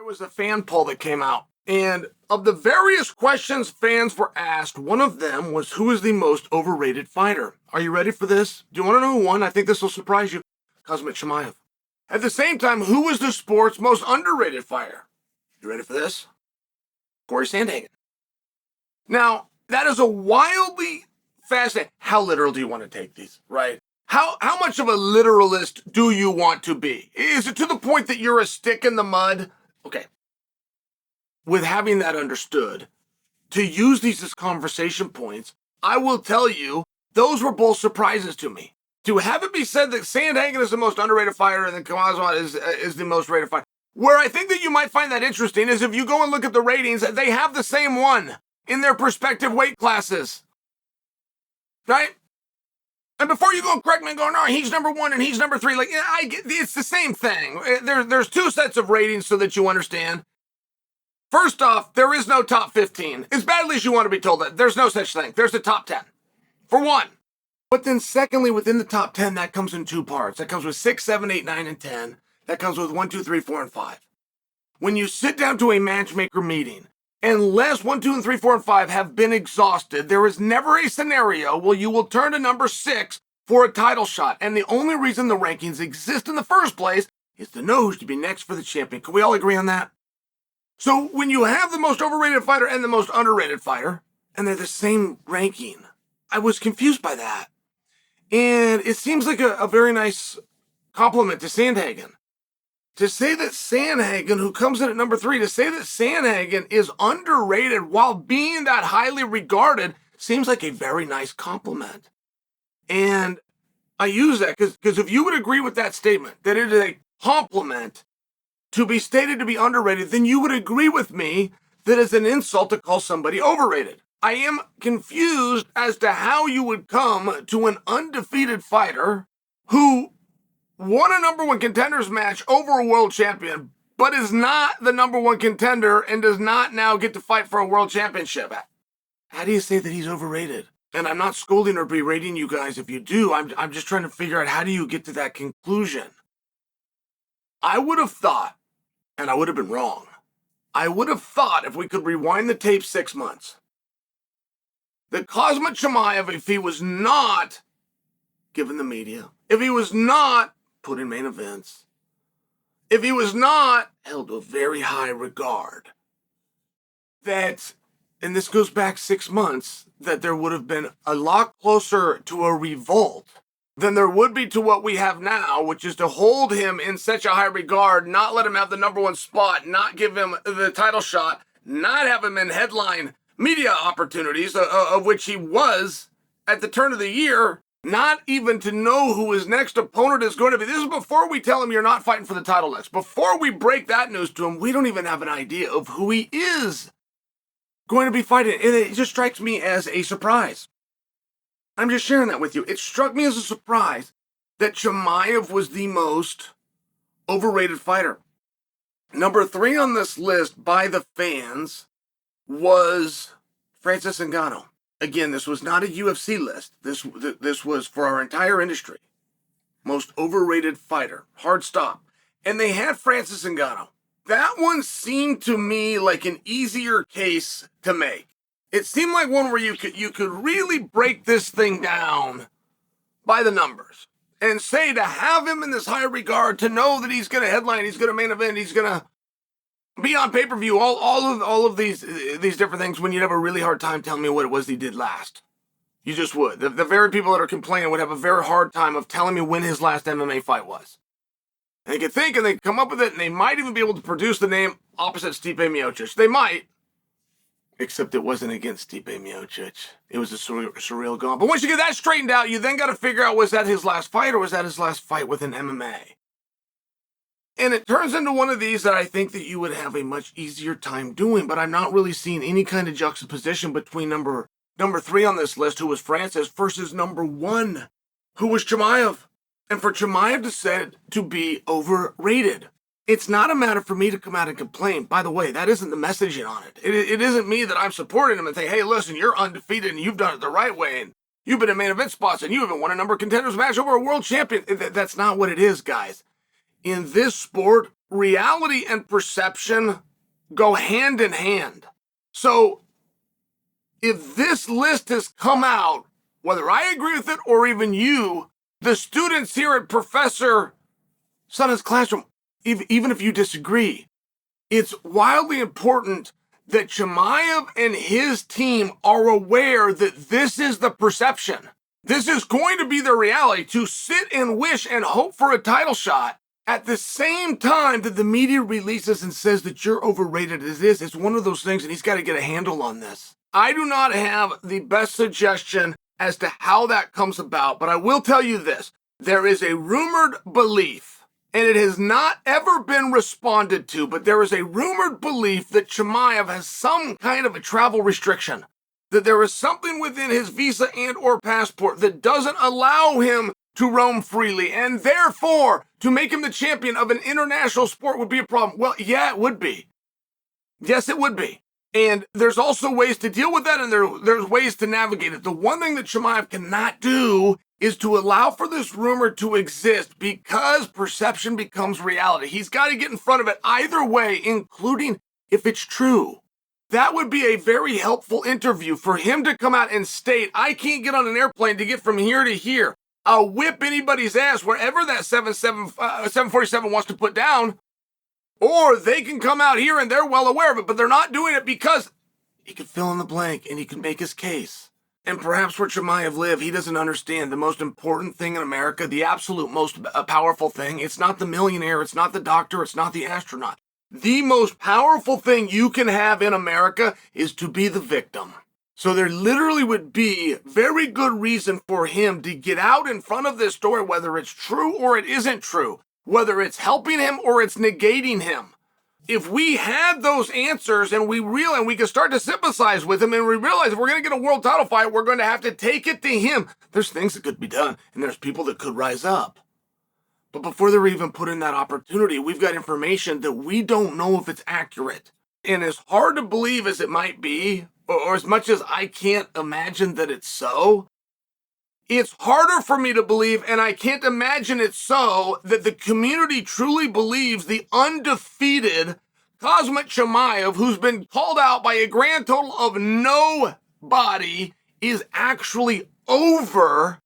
was a fan poll that came out, and of the various questions fans were asked, one of them was, who is the most overrated fighter? Are you ready for this? Do you want to know who won? I think this will surprise you. Khamzat Chimaev. At the same time, who is the sport's most underrated fighter? You ready for this? Corey Sandhagen. Now, that is a wildly fascinating. How literal do you want to take these, right? How much of a literalist do you want to be? Is it to the point that you're a stick in the mud? Okay. With having that understood, to use these as conversation points, I will tell you, those were both surprises to me. To have it be said that Sandhagen is the most underrated fighter and then Khamzat is the most rated fighter. Where I think that you might find that interesting is if you go and look at the ratings, they have the same one in their respective weight classes. Right? And before you go and correct me and go, no, he's number one and he's number three, like, it's the same thing. There's two sets of ratings so that you understand. First off, there is no top 15. As badly as you want to be told that, there's no such thing. There's the top 10, for one. But then secondly, within the top 10, that comes in two parts. That comes with 6, 7, 8, 9, and 10. That comes with 1, 2, 3, 4, and 5. When you sit down to a matchmaker meeting, unless 1, 2, and 3, 4, and 5 have been exhausted, there is never a scenario where you will turn to number 6 for a title shot. And the only reason the rankings exist in the first place is to know who's to be next for the champion. Can we all agree on that? So when you have the most overrated fighter and the most underrated fighter, and they're the same ranking, I was confused by that. And it seems like a very nice compliment to Sandhagen. To say that Sandhagen, who comes in at number 3, to say that Sandhagen is underrated while being that highly regarded seems like a very nice compliment. And I use that because if you would agree with that statement, that it is a compliment to be stated to be underrated, then you would agree with me that it's an insult to call somebody overrated. I am confused as to how you would come to an undefeated fighter who won a number one contenders match over a world champion, but is not the number one contender and does not now get to fight for a world championship. How do you say that he's overrated? And I'm not scolding or berating you guys if you do. I'm just trying to figure out how do you get to that conclusion. I would have thought, and I would have been wrong, I would have thought if we could rewind the tape 6 months, that Khamzat Chimaev, if he was not given the media, if he was not put in main events, if he was not held to a very high regard, that, and this goes back 6 months, that there would have been a lot closer to a revolt than there would be to what we have now, which is to hold him in such a high regard, not let him have the number one spot, not give him the title shot, not have him in headline media opportunities, of which he was at the turn of the year, not even to know who his next opponent is going to be. This is before we tell him you're not fighting for the title next. Before we break that news to him, we don't even have an idea of who he is going to be fighting. And it just strikes me as a surprise. I'm just sharing that with you. It struck me as a surprise that Chimaev was the most overrated fighter. Number 3 on this list by the fans was Francis Ngannou. Again, this was not a UFC list. This was for our entire industry. Most overrated fighter. Hard stop. And they had Francis Ngannou. That one seemed to me like an easier case to make. It seemed like one where you could really break this thing down by the numbers and say to have him in this high regard, to know that he's going to headline, he's going to main event, he's going to be on pay-per-view, all of these different things, when you'd have a really hard time telling me what it was he did last. You just would. The very people that are complaining would have a very hard time of telling me when his last MMA fight was. And they could think and they could come up with it, and they might even be able to produce the name opposite Stipe Miocic. They might. Except it wasn't against Stipe Miocic. It was a surreal gaunt. But once you get that straightened out, you then got to figure out, was that his last fight or was that his last fight with an MMA? And it turns into one of these that I think that you would have a much easier time doing, but I'm not really seeing any kind of juxtaposition between number 3 on this list, who was Francis, versus number 1, who was Chimaev. And for Chimaev to said to be overrated. It's not a matter for me to come out and complain. By the way, that isn't the messaging on it. It isn't me that I'm supporting him and say, hey, listen, you're undefeated and you've done it the right way and you've been in main event spots and you haven't won a number of contenders match over a world champion. That's not what it is, guys. In this sport, reality and perception go hand in hand. So if this list has come out, whether I agree with it or even you, the students here at Professor Sonnen's classroom, even if you disagree, it's wildly important that Chimaev and his team are aware that this is the perception. This is going to be the reality, to sit and wish and hope for a title shot at the same time that the media releases and says that you're overrated as is. It's one of those things, and he's got to get a handle on this. I do not have the best suggestion as to how that comes about, but I will tell you this. There is a rumored belief, and it has not ever been responded to, but there is a rumored belief that Chimaev has some kind of a travel restriction, that there is something within his visa and or passport that doesn't allow him to roam freely, and therefore to make him the champion of an international sport would be a problem. Well, yeah, it would be. Yes, it would be. And there's also ways to deal with that, and there's ways to navigate it. The one thing that Chimaev cannot do is to allow for this rumor to exist, because perception becomes reality. He's got to get in front of it either way, including if it's true. That would be a very helpful interview for him to come out and state, I can't get on an airplane to get from here to here. I'll whip anybody's ass wherever that 747 wants to put down. Or they can come out here and they're well aware of it, but they're not doing it because he could fill in the blank and he can make his case. And perhaps where Chimaev live, he doesn't understand the most important thing in America, the absolute most powerful thing. It's not the millionaire, it's not the doctor, it's not the astronaut. The most powerful thing you can have in America is to be the victim. So there literally would be very good reason for him to get out in front of this story, whether it's true or it isn't true, whether it's helping him or it's negating him. If we had those answers and we can start to sympathize with him, and we realize if we're going to get a world title fight, we're going to have to take it to him. There's things that could be done, and there's people that could rise up. But before they're even put in that opportunity, we've got information that we don't know if it's accurate. And as hard to believe as it might be, or as much as I can't imagine that it's so, it's harder for me to believe, and I can't imagine it so, that the community truly believes the undefeated Khamzat Chimaev, who's been called out by a grand total of nobody, is actually overrated.